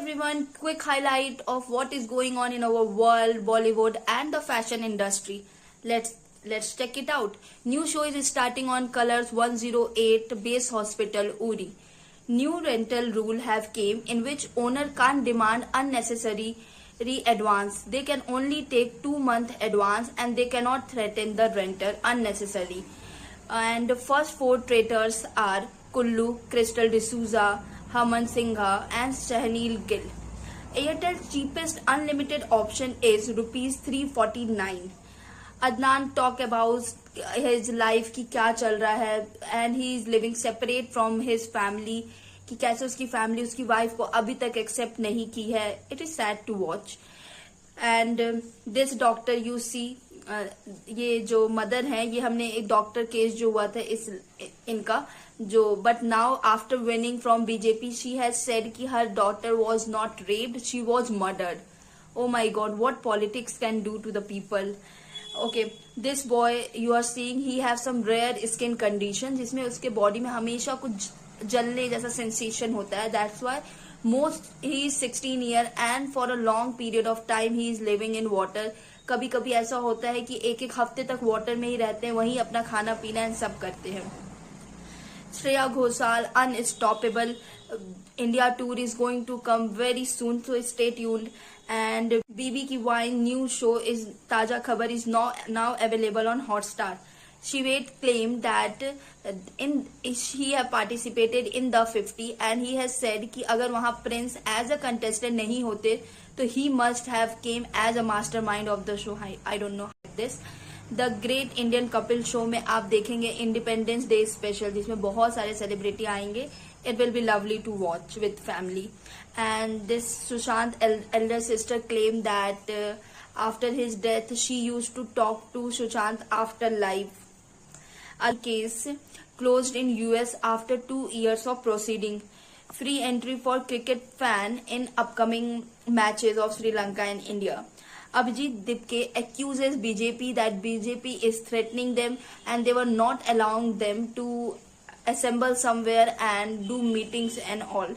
everyone, quick highlight of what is going on in our world, Bollywood and the fashion industry. Let's check it out. New show is starting on Colors 108 Base Hospital, Uri. New rental rule have came in which owner can't demand unnecessary advance. They can only take 2 month advance and they cannot threaten the renter unnecessarily. And the first four traitors are Kullu, Crystal D'Souza, Haman Singha and Shahneel Gill. Airtel's cheapest unlimited option is rupees 349. Adnan talk about his life कि क्या चल रहा है and he is living separate from his family कि कैसे उसकी family उसकी wife को अभी तक accept नहीं की है. It is sad to watch. And this doctor you see ये जो मदर हैं ये हमने एक डॉक्टर केस जो हुआ था इनका जो but now after winning from BJP she has said कि her daughter was not raped she was murdered. Oh my god what politics can do to the people. Okay this boy you are seeing he have some rare skin condition जिसमें उसके body में हमेशा कुछ जलने जैसा sensation होता है. That's why most he is 16 year and for a long period of time he is living in water. कभी कभी ऐसा होता है कि एक एक हफ्ते तक वाटर में ही रहते हैं, वहीं अपना खाना पीना एंड सब करते हैं. Shreya Ghoshal unstoppable India tour is going to come very soon so stay tuned. And BB ki Vines new show is Taaza Khabar is now available on Hotstar. Shived claimed that he have participated in the 50 and he has said कि अगर वहाँ Prince as a contestant नहीं होते तो he must have came as a mastermind of the show. I don't know this. The Great Indian Couple Show में आप देखेंगे independence day special जिसमें बहुत सारे सेलिब्रिटी आएंगे. It will be lovely to watch with family. And this Sushant elder sister claimed that after his death she used to talk to Sushant after life. A case closed in US after 2 years of proceeding. Free entry for cricket fan in upcoming matches of Sri Lanka and India. Abhijit Dipke accuses BJP that BJP is threatening them and they were not allowing them to assemble somewhere and do meetings and all.